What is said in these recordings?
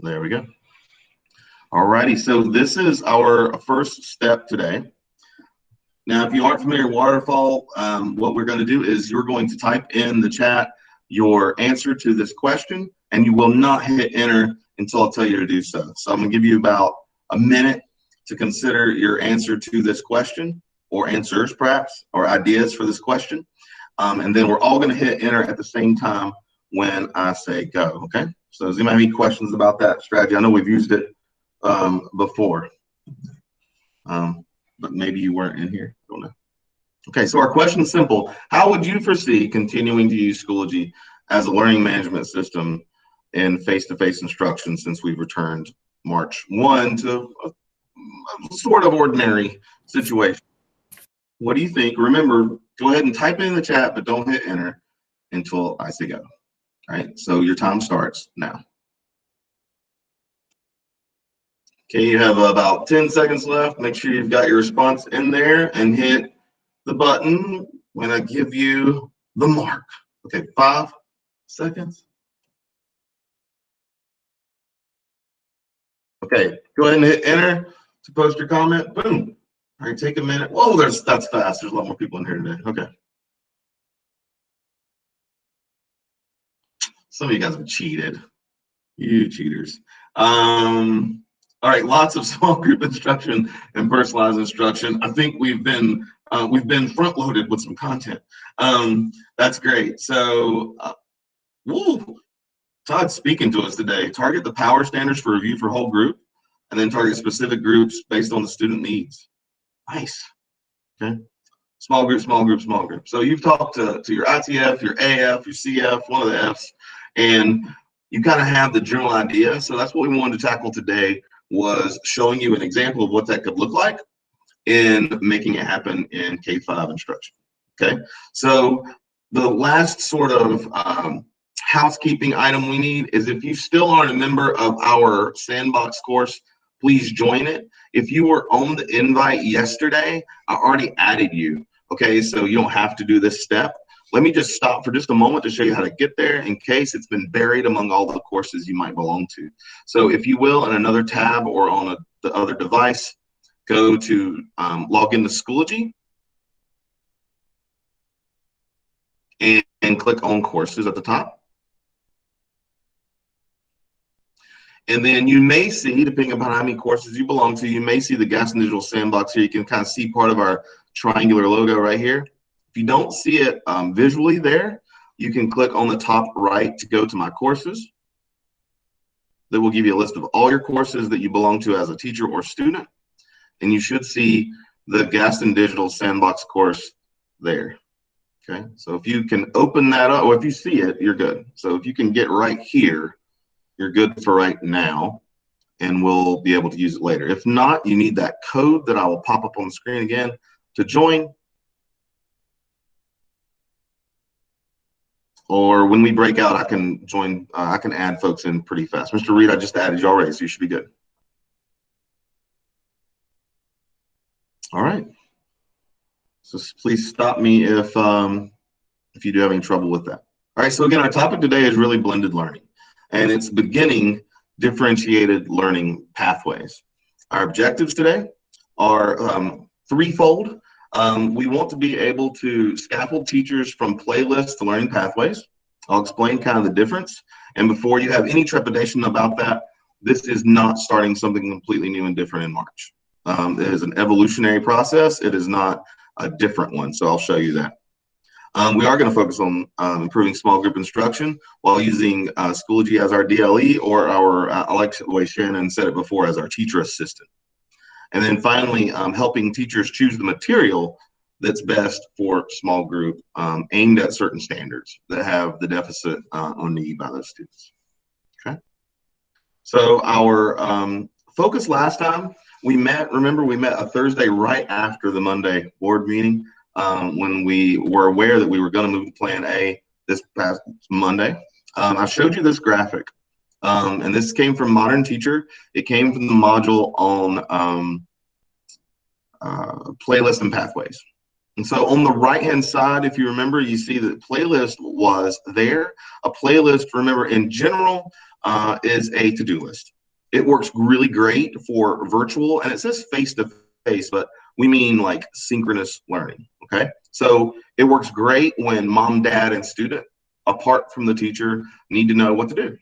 There we go. All righty, so this is our first step today. Now, if you aren't familiar with Waterfall, what we're going to do is you're going to type in the chat your answer to this question, and you will not hit enter until I tell you to do so. So I'm going to give you about a minute to consider your answer to this question, or answers perhaps, or ideas for this question. And then we're all going to hit enter at the same time when I say go, okay? So does anybody have any questions about that strategy? I know we've used it before, but maybe you weren't in here. I don't know. Okay, so our question is simple. How would you foresee continuing to use Schoology as a learning management system in face-to-face instruction since we've returned March 1 to a sort of ordinary situation? What do you think? Remember, go ahead and type it in the chat, but don't hit enter until I say go. All right, so your time starts now. Okay, you have about 10 seconds left. Make sure you've got your response in there and hit the button when I give you the mark. Okay, 5 seconds. Okay, go ahead and hit enter to post your comment. Boom. All right, take a minute. Whoa, that's fast. There's a lot more people in here today. Okay. Some of you guys have cheated. You cheaters. All right, lots of small group instruction and personalized instruction. I think we've been front loaded with some content. That's great. So, Todd's speaking to us today. Target the power standards for review for whole group, and then target specific groups based on the student needs. Nice. Okay. Small group, small group, small group. So you've talked to your ITF, your AF, your CF, one of the Fs, and you kind of have the general idea. So that's what we wanted to tackle today, was showing you an example of what that could look like in making it happen in K-5 instruction. Okay. So the last sort of housekeeping item we need is, if you still aren't a member of our sandbox course, please join it. If you were on the invite yesterday, I already added you. Okay, so you don't have to do this step. Let me just stop for just a moment to show you how to get there in case it's been buried among all the courses you might belong to. So if you will, in another tab or on the other device, go to log into Schoology and click on courses at the top. And then you may see, depending upon how many courses you belong to, you may see the Gaston Digital Sandbox here. You can kind of see part of our triangular logo right here. If you don't see it visually there, you can click on the top right to go to My Courses. That will give you a list of all your courses that you belong to as a teacher or student. And you should see the Gaston Digital Sandbox course there. Okay, so if you can open that up, or if you see it, you're good. So if you can get right here, you're good for right now, and we'll be able to use it later. If not, you need that code that I will pop up on the screen again to join. Or when we break out, I can join, I can add folks in pretty fast. Mr. Reed, I just added you already, so you should be good. All right. So please stop me if you do have any trouble with that. All right, so again, our topic today is really blended learning, and it's beginning differentiated learning pathways. Our objectives today are threefold. We want to be able to scaffold teachers from playlists to learning pathways. I'll explain kind of the difference. And before you have any trepidation about that, this is not starting something completely new and different in March. It is an evolutionary process. It is not a different one, so I'll show you that. We are going to focus on improving small group instruction while using Schoology as our DLE, or our, I like the way Shannon said it before, as our teacher assistant. And then finally, helping teachers choose the material that's best for small group, aimed at certain standards that have the deficit on need by those students. Okay. So our focus last time we met, remember we met a Thursday right after the Monday board meeting, when we were aware that we were going to move to Plan A this past Monday. I showed you this graphic, and this came from Modern Teacher. It came from the module on playlist and pathways. And so on the right-hand side, if you remember, you see that playlist was there. A playlist, remember, in general, is a to-do list. It works really great for virtual, and it says face-to-face, but we mean like synchronous learning, okay? So it works great when mom, dad, and student, apart from the teacher, need to know what to do.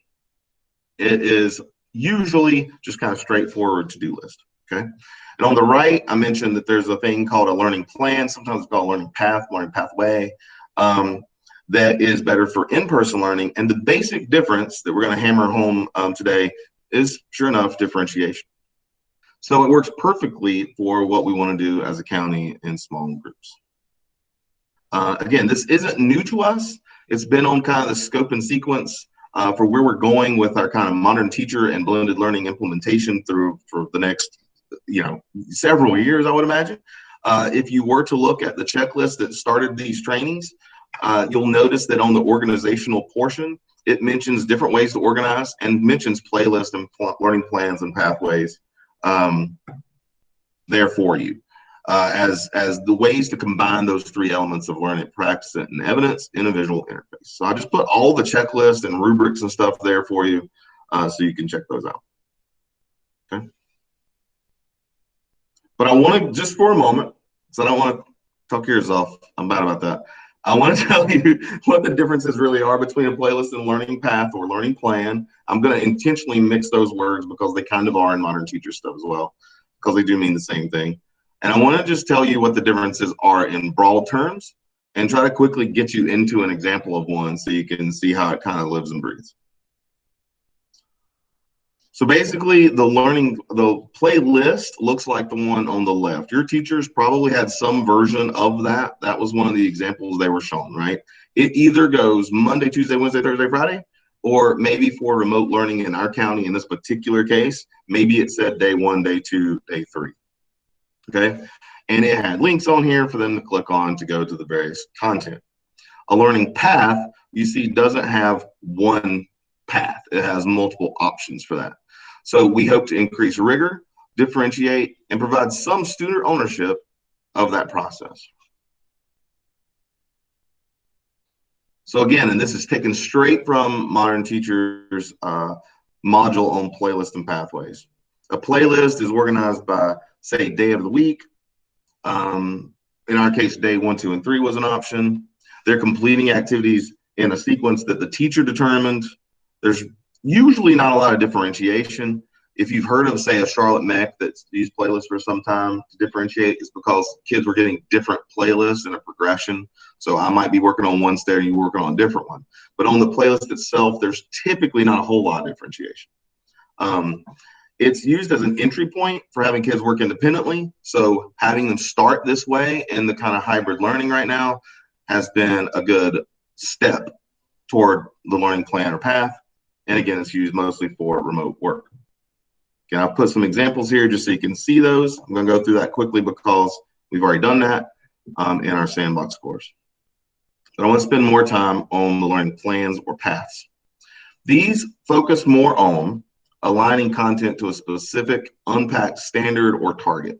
It is usually just kind of straightforward to-do list, okay? And on the right, I mentioned that there's a thing called a learning plan. Sometimes it's called a learning path, learning pathway, that is better for in-person learning. And the basic difference that we're going to hammer home today is, sure enough, differentiation. So it works perfectly for what we want to do as a county in small groups. Again, this isn't new to us. It's been on kind of the scope and sequence for where we're going with our kind of modern teacher and blended learning implementation through for the next, several years, I would imagine. If you were to look at the checklist that started these trainings, you'll notice that on the organizational portion, it mentions different ways to organize and mentions playlists and learning plans and pathways there for you as the ways to combine those three elements of learn it, practice it, and evidence in a visual interface. So I just put all the checklists and rubrics and stuff there for you so you can check those out. Okay. But I want to, just for a moment, so I don't want to talk your ears off. I'm bad about that. I want to tell you what the differences really are between a playlist and a learning path or learning plan. I'm going to intentionally mix those words because they kind of are in modern teacher stuff as well, because they do mean the same thing. And I want to just tell you what the differences are in broad terms and try to quickly get you into an example of one so you can see how it kind of lives and breathes. So basically, the playlist looks like the one on the left. Your teachers probably had some version of that. That was one of the examples they were shown, right? It either goes Monday, Tuesday, Wednesday, Thursday, Friday, or maybe for remote learning in our county, in this particular case, maybe it said day 1, day 2, day 3, okay? And it had links on here for them to click on to go to the various content. A learning path, you see, doesn't have one path. It has multiple options for that. So we hope to increase rigor, differentiate, and provide some student ownership of that process. So again, and this is taken straight from Modern Teacher's module on playlist and pathways. A playlist is organized by, say, day of the week. In our case, day 1, 2, and 3 was an option. They're completing activities in a sequence that the teacher determined. There's usually not a lot of differentiation. If you've heard of, say, a Charlotte Mech that's used playlists for some time to differentiate, it's because kids were getting different playlists in a progression. So I might be working on one stair and you're working on a different one. But on the playlist itself, there's typically not a whole lot of differentiation. It's used as an entry point for having kids work independently. So having them start this way in the kind of hybrid learning right now has been a good step toward the learning plan or path. And again, it's used mostly for remote work. Again, I'll put some examples here just so you can see those. I'm going to go through that quickly because we've already done that in our sandbox course. But I want to spend more time on the learning plans or paths. These focus more on aligning content to a specific unpacked standard or target,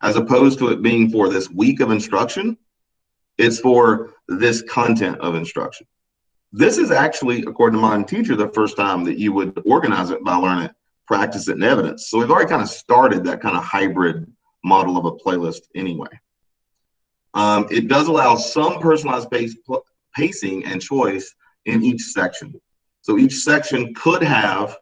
as opposed to it being for this week of instruction. It's for this content of instruction. This is actually, according to Modern Teacher, the first time that you would organize it by learn it, practice it, and evidence. So we've already kind of started that kind of hybrid model of a playlist anyway. It does allow some personalized pacing and choice in each section. So each section could have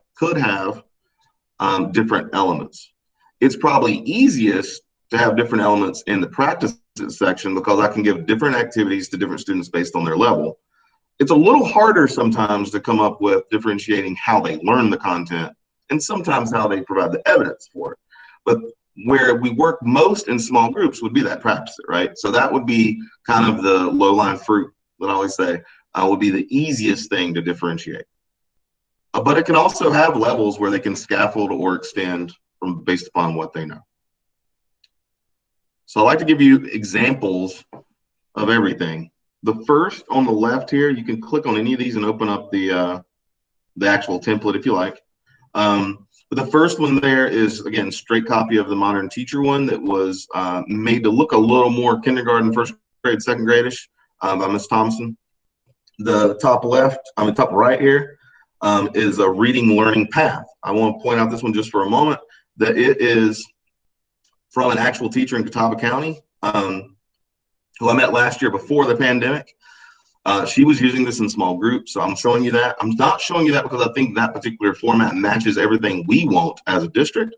different elements. It's probably easiest to have different elements in the practice section because I can give different activities to different students based on their level. It's a little harder sometimes to come up with differentiating how they learn the content and sometimes how they provide the evidence for it. But where we work most in small groups would be that practice it, right? So that would be kind of the low-lying fruit that I always say would be the easiest thing to differentiate. But it can also have levels where they can scaffold or extend from based upon what they know. So I like to give you examples of everything. The first on the left here, you can click on any of these and open up the actual template if you like. But the first one there is, again, straight copy of the Modern Teacher one that was made to look a little more kindergarten, first grade, second grade-ish by Ms. Thompson. The top left, top right here, is a reading learning path. I want to point out this one just for a moment, that it is from an actual teacher in Catawba County, who I met last year before the pandemic. She was using this in small groups, so I'm showing you that. I'm not showing you that because I think that particular format matches everything we want as a district,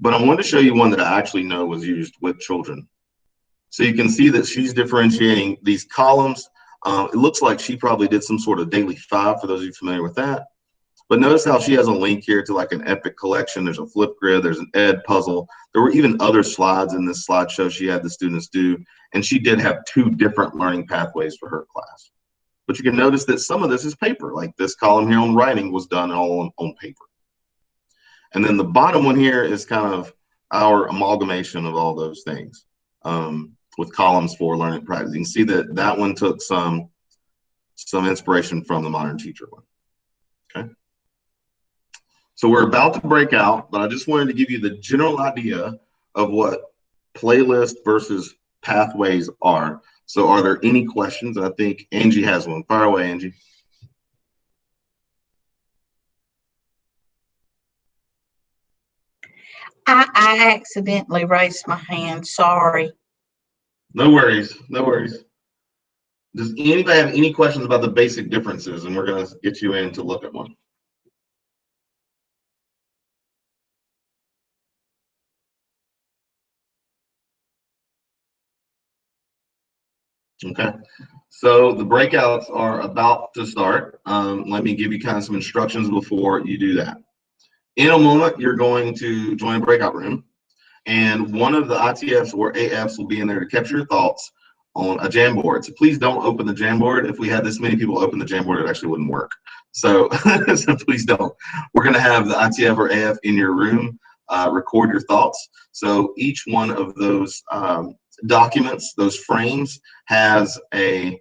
but I wanted to show you one that I actually know was used with children. So you can see that she's differentiating these columns. It looks like she probably did some sort of daily 5, for those of you familiar with that. But notice how she has a link here to like an epic collection. There's a flip grid, there's an ed puzzle. There were even other slides in this slideshow she had the students do, and she did have 2 different learning pathways for her class. But you can notice that some of this is paper, like this column here on writing was done all on paper. And then the bottom one here is kind of our amalgamation of all those things, with columns for learning practice. You can see that that one took some inspiration from the Modern Teacher one. Okay. So we're about to break out, but I just wanted to give you the general idea of what playlist versus pathways are. So are there any questions? I think Angie has one. Fire away, Angie. I accidentally raised my hand. Sorry. No worries. No worries. Does anybody have any questions about the basic differences? And we're going to get you in to look at one. Okay. So the breakouts are about to start. Let me give you kind of some instructions before you do that. In a moment, you're going to join a breakout room, and one of the ITFs or AFs will be in there to capture your thoughts on a Jamboard. So please don't open the Jamboard. If we had this many people open the Jamboard, it actually wouldn't work. So, so please don't. We're going to have the ITF or AF in your room record your thoughts. So each one of those documents, those frames, has a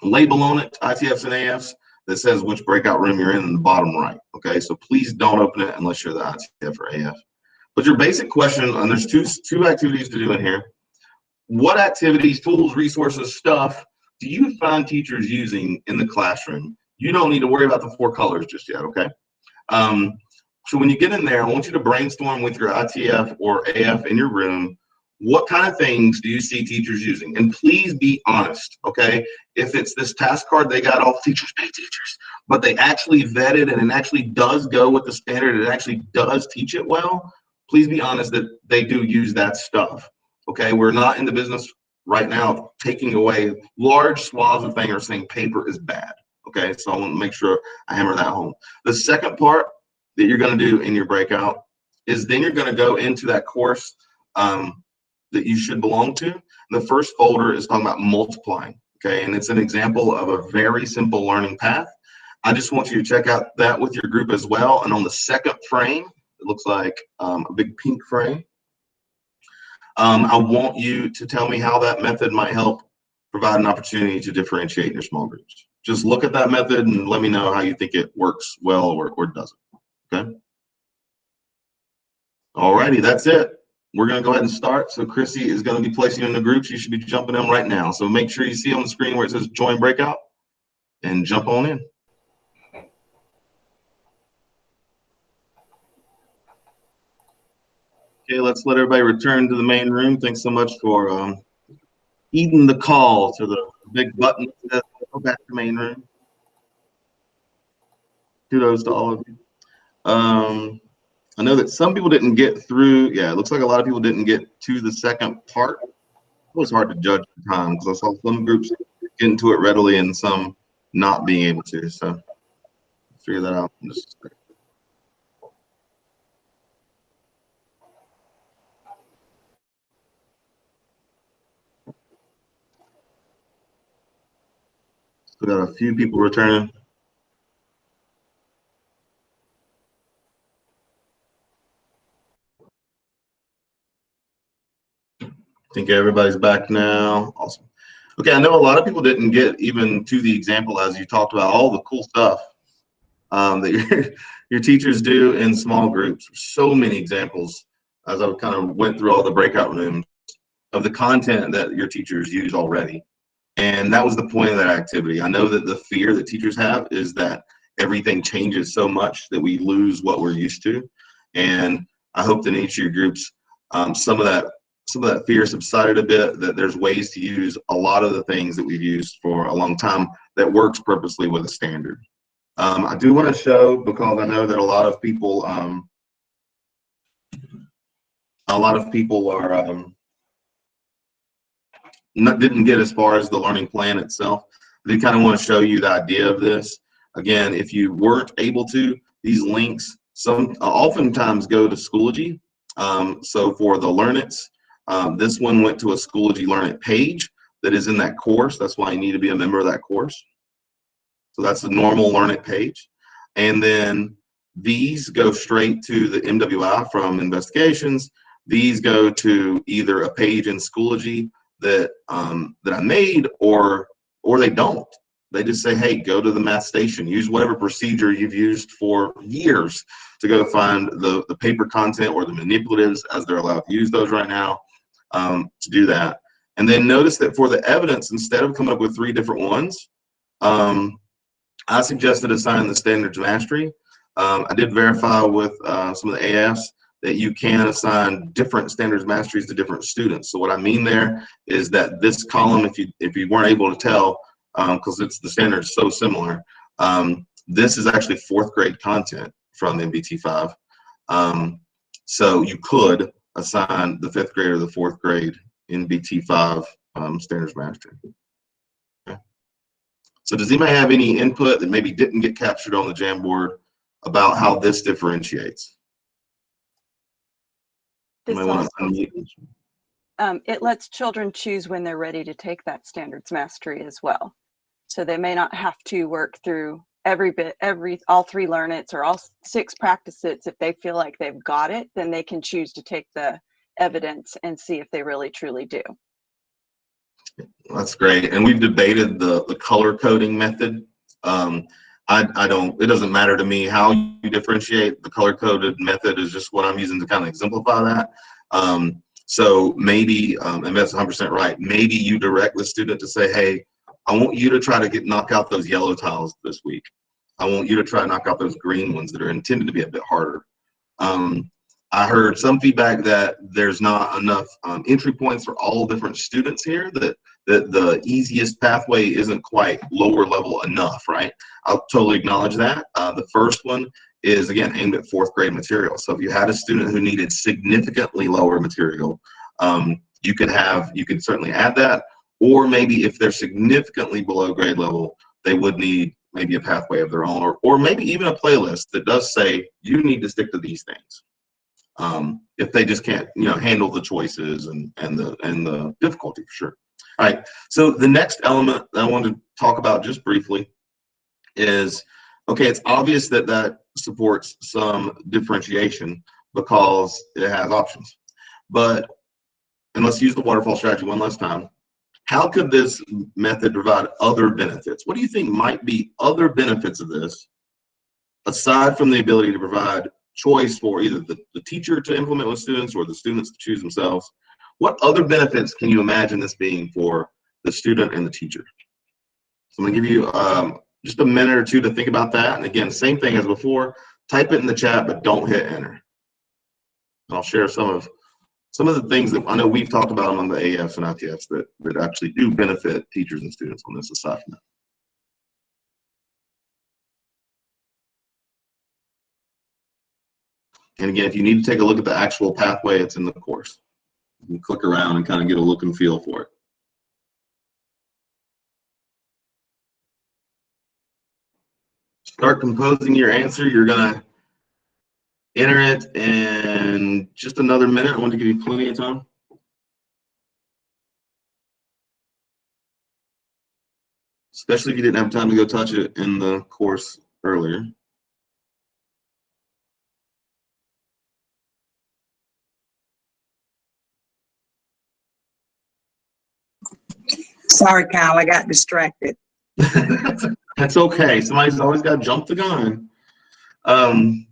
label on it, ITFs and AFs, that says which breakout room you're in the bottom right. Okay, so please don't open it unless you're the ITF or AF. But your basic question, and there's two activities to do in here. What activities, tools, resources, stuff do you find teachers using in the classroom? You don't need to worry about the 4 colors just yet, okay? So when you get in there, I want you to brainstorm with your ITF or AF in your room. What kind of things do you see teachers using? And please be honest, okay? If it's this task card they got off Teachers Pay Teachers, but they actually vetted and it actually does go with the standard, it actually does teach it well, please be honest that they do use that stuff, okay? We're not in the business right now of taking away large swaths of things saying paper is bad, okay? So I want to make sure I hammer that home. The second part that you're going to do in your breakout is then you're going to go into that course that you should belong to. The first folder is talking about multiplying, okay? And it's an example of a very simple learning path. I just want you to check out that with your group as well. And on the second frame, it looks like a big pink frame. I want you to tell me how that method might help provide an opportunity to differentiate in your small groups. Just look at that method and let me know how you think it works well or doesn't, okay? All righty, that's it. We're going to go ahead and start. So Chrissy is going to be placing you in the groups. You should be jumping in right now. So make sure you see on the screen where it says join breakout and jump on in. Okay, let's let everybody return to the main room. Thanks so much for heeding the call to the big button that says go back to main room. Kudos to all of you. I know that some people didn't get through. Yeah, it looks like a lot of people didn't get to the second part. It was hard to judge the time because I saw some groups get into it readily and some not being able to. So figure that out in just a second. We got a few people returning. I think everybody's back now. Awesome. Okay, I know a lot of people didn't get even to the example as you talked about all the cool stuff that your teachers do in small groups. So many examples as I kind of went through all the breakout rooms of the content that your teachers use already. And that was the point of that activity. I know that the fear that teachers have is that everything changes so much that we lose what we're used to. And I hope that in each of your groups, some of that fear subsided a bit, that there's ways to use a lot of the things that we've used for a long time that works purposely with a standard. I do want to show, because I know that a lot of people are didn't get as far as the learning plan itself. I do kind of want to show you the idea of this. Again, if you weren't able to, these links oftentimes go to Schoology. So for the Learn It's, this one went to a Schoology Learn It page that is in that course. That's why you need to be a member of that course. So that's the normal Learn It page. And then these go straight to the MWI from investigations. These go to either a page in Schoology that I made, or they don't. They just say, hey, go to the math station. Use whatever procedure you've used for years to go find the paper content or the manipulatives, as they're allowed to use those right now, to do that. And then notice that for the evidence, instead of coming up with 3 different ones, I suggested assigning the standards mastery. I did verify with some of the AFs that you can assign different standards masteries to different students. So what I mean there is that this column, if you weren't able to tell, because the standards so similar, this is actually 4th grade content from MBT5. So you could assign the 5th grade or the 4th grade in BT5 standards mastery. Okay. So does anybody have any input that maybe didn't get captured on the Jamboard about how this differentiates? This also, it lets children choose when they're ready to take that standards mastery as well. So they may not have to work through all 3 Learn It's or all 6 practice its. If they feel like they've got it, then they can choose to take the evidence and see if they really truly do. That's great. And we've debated the color coding method. It doesn't matter to me how you differentiate. The color coded method is just what I'm using to kind of exemplify that. So maybe, and that's 100% right, maybe you direct the student to say, hey, I want you to try to knock out those yellow tiles this week. I want you to try to knock out those green ones that are intended to be a bit harder. I heard some feedback that there's not enough entry points for all different students here, that the easiest pathway isn't quite lower level enough, right? I'll totally acknowledge that. The first one is, again, aimed at 4th grade material. So if you had a student who needed significantly lower material, you could certainly add that. Or maybe if they're significantly below grade level, they would need maybe a pathway of their own, or maybe even a playlist that does say you need to stick to these things. If they just can't, handle the choices and the difficulty, for sure. All right. So the next element that I wanted to talk about just briefly is, okay, it's obvious that supports some differentiation because it has options. But, and let's use the waterfall strategy one last time. How could this method provide other benefits? What do you think might be other benefits of this, aside from the ability to provide choice for either the teacher to implement with students or the students to choose themselves? What other benefits can you imagine this being for the student and the teacher? So I'm gonna give you just a minute or two to think about that. And again, same thing as before, type it in the chat, but don't hit enter. And I'll share some of the things that I know we've talked about among the AFs and ITFs that actually do benefit teachers and students on this aside from that. And again, if you need to take a look at the actual pathway, it's in the course. You can click around and kind of get a look and feel for it. Start composing your answer. You're gonna enter it in just another minute. I want to give you plenty of time. Especially if you didn't have time to go touch it in the course earlier. Sorry, Kyle, I got distracted. That's okay. Somebody's always got to jump the gun. All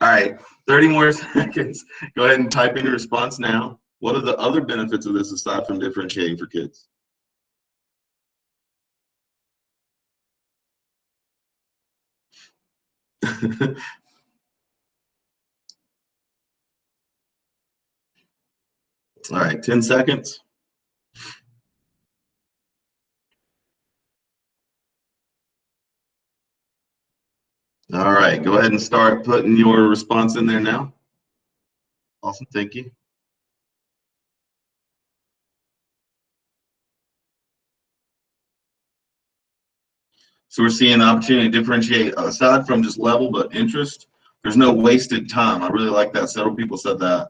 right, 30 more seconds. Go ahead and type in your response now. What are the other benefits of this aside from differentiating for kids? All right, 10 seconds. All right, go ahead and start putting your response in there now. Awesome, thank you. So we're seeing the opportunity to differentiate aside from just level, but interest. There's no wasted time. I really like that. Several people said that.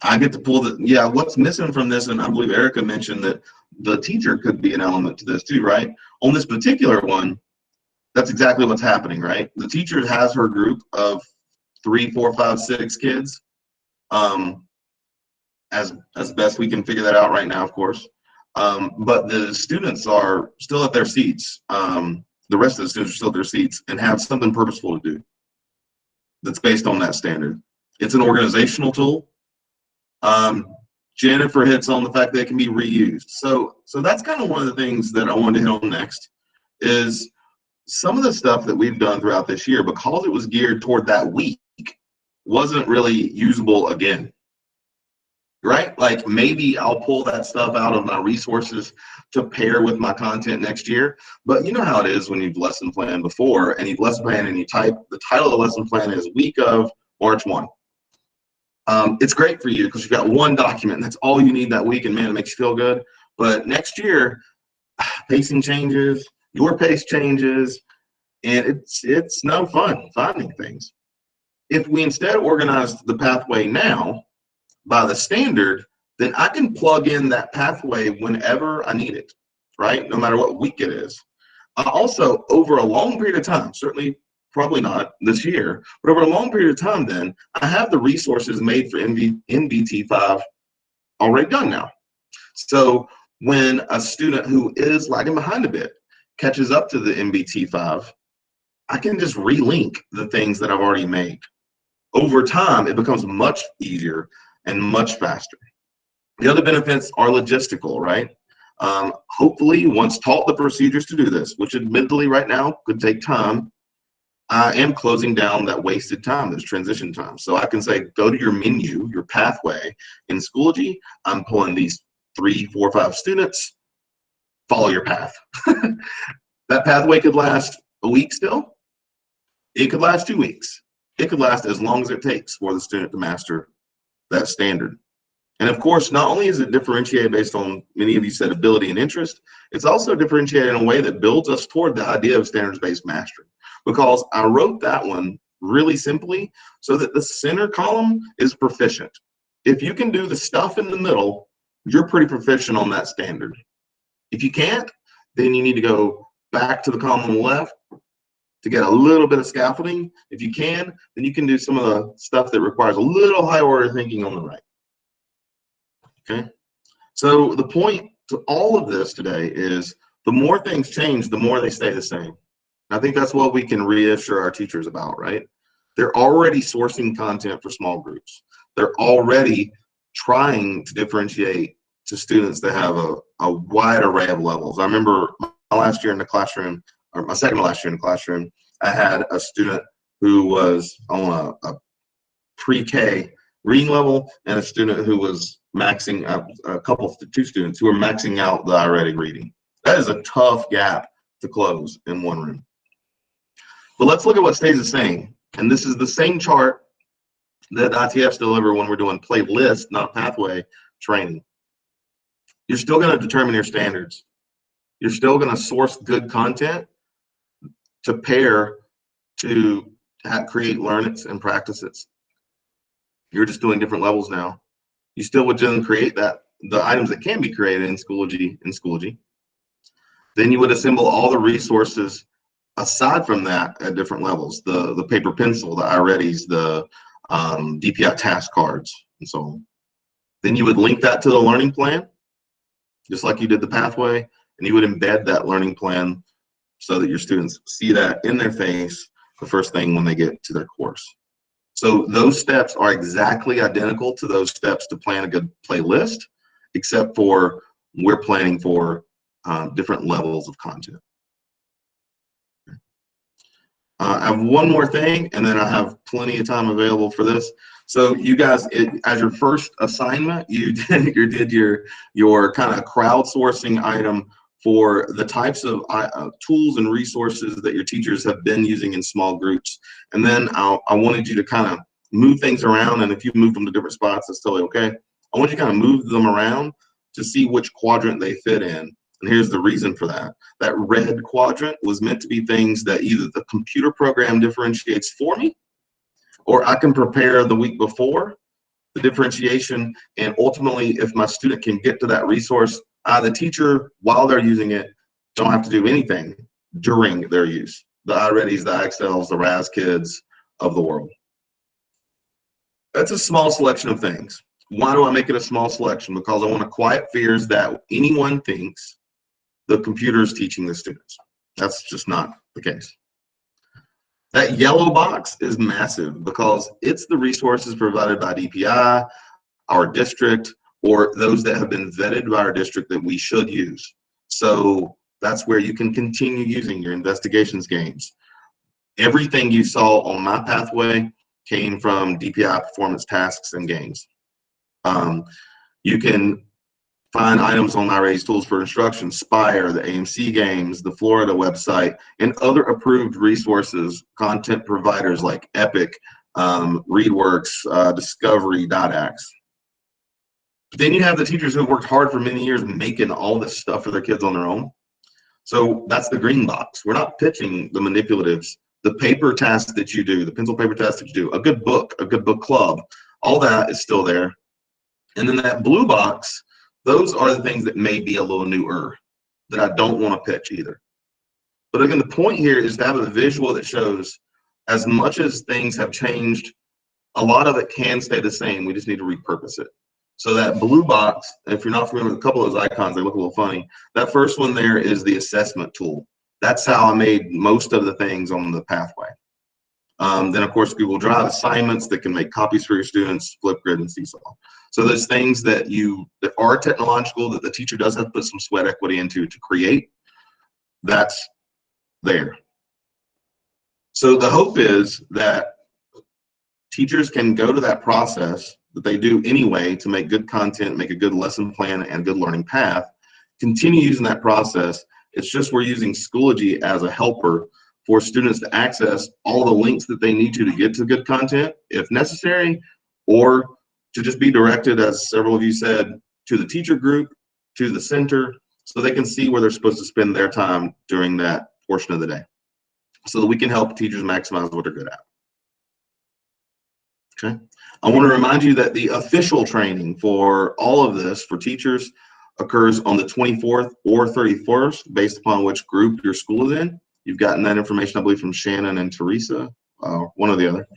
I get to pull what's missing from this, and I believe Erica mentioned that the teacher could be an element to this too, right? On this particular one, that's exactly what's happening, right? The teacher has her group of 3, 4, 5, 6 kids, as best we can figure that out right now, of course. But the students are still at their seats. The rest of the students are still at their seats and have something purposeful to do that's based on that standard. It's an organizational tool. Jennifer hits on the fact that it can be reused. So that's kind of one of the things that I wanted to hit on next is some of the stuff that we've done throughout this year, because it was geared toward that week, wasn't really usable again. Right? Like maybe I'll pull that stuff out of my resources to pair with my content next year. But you know how it is when you've lesson planned before and you've lesson planned and you type the title of the lesson plan is week of March 1. It's great for you because you've got one document and that's all you need that week, and man, it makes you feel good. But next year, pacing changes, your pace changes, and it's no fun finding things. If we instead organize the pathway now by the standard, then I can plug in that pathway whenever I need it, right? No matter what week it is. Also, over a long period of time, certainly probably not this year, but over a long period of time, then I have the resources made for NBT5 already done now. So when a student who is lagging behind a bit catches up to the NBT5, I can just relink the things that I've already made. Over time, it becomes much easier and much faster. The other benefits are logistical, right? Hopefully, once taught the procedures to do this, which admittedly right now could take time, I am closing down that wasted time, this transition time. So I can say, go to your menu, your pathway in Schoology. I'm pulling these 3, 4, 5 students, follow your path. That pathway could last a week still. It could last 2 weeks. It could last as long as it takes for the student to master that standard. And of course, not only is it differentiated based on, many of you said, ability and interest, it's also differentiated in a way that builds us toward the idea of standards-based mastery. Because I wrote that one really simply so that the center column is proficient. If you can do the stuff in the middle, you're pretty proficient on that standard. If you can't, then you need to go back to the column on the left to get a little bit of scaffolding. If you can, then you can do some of the stuff that requires a little high order thinking on the right. Okay, so the point to all of this today is the more things change, the more they stay the same. I think that's what we can reassure our teachers about, right? They're already sourcing content for small groups. They're already trying to differentiate to students that have a wide array of levels. I remember my last year in the classroom, or my second to last year in the classroom, I had a student who was on a pre-K reading level and a student who was maxing out, two students who were maxing out the IReady reading. That is a tough gap to close in one room. But let's look at what stays the same. And this is the same chart that ITFs deliver when we're doing playlist, not pathway training. You're still going to determine your standards. You're still going to source good content to pair to create learnings and practices. You're just doing different levels now. You still would then create the items that can be created in Schoology. Then you would assemble all the resources aside from that at different levels, the paper pencil, the iReadies, the DPI task cards, and so on. Then you would link that to the learning plan, just like you did the pathway, and you would embed that learning plan so that your students see that in their face the first thing when they get to their course. So those steps are exactly identical to those steps to plan a good playlist, except for we're planning for different levels of content. I have one more thing, and then I have plenty of time available for this. So you guys, as your first assignment, you did your kind of crowdsourcing item for the types of tools and resources that your teachers have been using in small groups. And then I wanted you to kind of move things around, and if you moved them to different spots, that's totally okay. I want you to kind of move them around to see which quadrant they fit in. And here's the reason for that. That red quadrant was meant to be things that either the computer program differentiates for me, or I can prepare the week before the differentiation. And ultimately, if my student can get to that resource, the teacher, while they're using it, don't have to do anything during their use. The iReadys, the Excels, the RAS kids of the world. That's a small selection of things. Why do I make it a small selection? Because I want to quiet fears that anyone thinks the computer is teaching the students. That's just not the case. That yellow box is massive because it's the resources provided by DPI, our district, or those that have been vetted by our district that we should use. So that's where you can continue using your investigations games. Everything you saw on my pathway came from DPI performance tasks and games. You can find items on iReady's Tools for Instruction, Spire, the AMC games, the Florida website, and other approved resources, content providers like Epic, ReadWorks, Discovery, DotAx. But then you have the teachers who have worked hard for many years making all this stuff for their kids on their own. So that's the green box. We're not pitching the manipulatives, the paper tasks that you do, the pencil paper tasks that you do, a good book club, all that is still there. And then that blue box, those are the things that may be a little newer that I don't want to pitch either. But again, the point here is to have a visual that shows as much as things have changed, a lot of it can stay the same. We just need to repurpose it. So that blue box, if you're not familiar with a couple of those icons, they look a little funny. That first one there is the assessment tool. That's how I made most of the things on the pathway. Then of course, Google Drive assignments that can make copies for your students, Flipgrid and Seesaw. So there's things that are technological that the teacher does have to put some sweat equity into to create. That's there. So the hope is that teachers can go to that process that they do anyway to make good content, make a good lesson plan and good learning path, continue using that process. It's just we're using Schoology as a helper for students to access all the links that they need to get to good content if necessary, or to just be directed, as several of you said, to the teacher group, to the center, so they can see where they're supposed to spend their time during that portion of the day, so that we can help teachers maximize what they're good at. Okay. I want to remind you that the official training for all of this for teachers occurs on the 24th or 31st, based upon which group your school is in. You've gotten that information, I believe, from Shannon and Teresa, one or the other.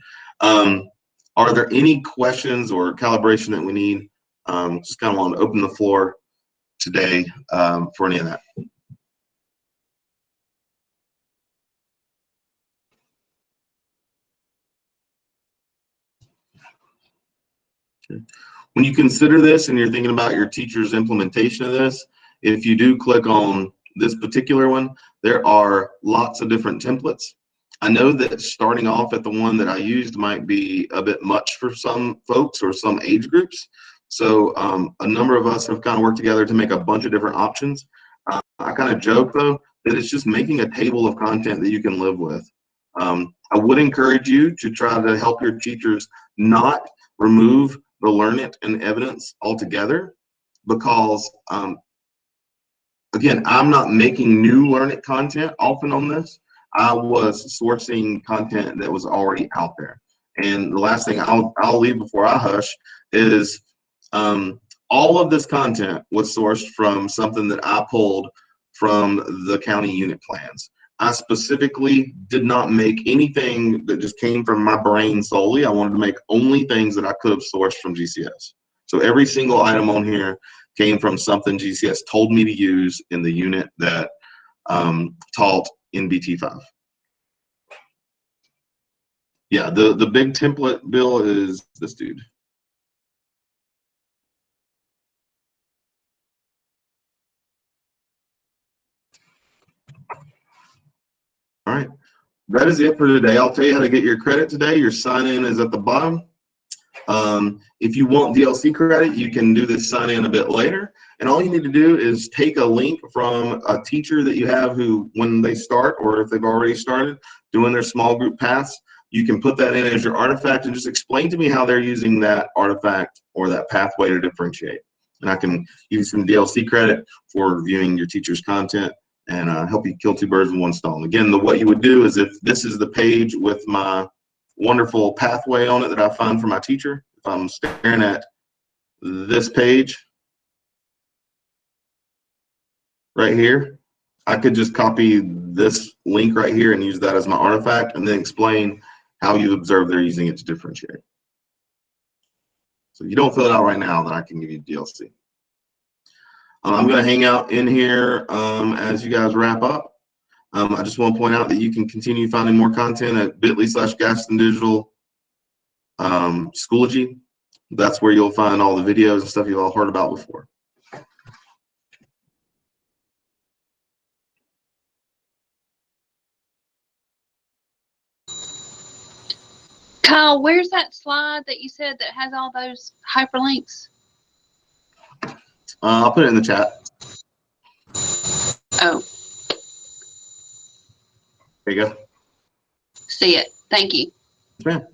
Are there any questions or calibration that we need? Just kind of want to open the floor today for any of that. Okay. When you consider this and you're thinking about your teacher's implementation of this, if you do click on this particular one, there are lots of different templates. I know that starting off at the one that I used might be a bit much for some folks or some age groups. So a number of us have kind of worked together to make a bunch of different options. I kind of joke though that it's just making a table of content that you can live with. I would encourage you to try to help your teachers not remove the Learn It and evidence altogether, because again, I'm not making new Learn It content often on this. I was sourcing content that was already out there. And the last thing I'll leave before I hush is all of this content was sourced from something that I pulled from the county unit plans. I specifically did not make anything that just came from my brain solely. I wanted to make only things that I could have sourced from GCS. So every single item on here came from something GCS told me to use in the unit that taught NBT5. Yeah, the big template, Bill, is this dude. All right. that is it for today. I'll tell you how to get your credit today. Your sign-in is at the bottom. If you want DLC credit, you can do this sign-in a bit later. And all you need to do is take a link from a teacher that you have who, when they start, or if they've already started doing their small group paths, you can put that in as your artifact and just explain to me how they're using that artifact or that pathway to differentiate. And I can use some DLC credit for reviewing your teacher's content and help you kill two birds with one stone. Again, what you would do is, if this is the page with my wonderful pathway on it that I find for my teacher, if I'm staring at this page right here, I could just copy this link right here and use that as my artifact, and then explain how you observe they're using it to differentiate. So if you don't fill it out right now, then I can give you DLC. I'm going to hang out in here as you guys wrap up. I just want to point out that you can continue finding more content at bit.ly/GastonDigital Schoology. That's where you'll find all the videos and stuff you've all heard about before. Kyle, where's that slide that you said that has all those hyperlinks? I'll put it in the chat. Oh. There you go. See it. Thank you. Yes, ma'am.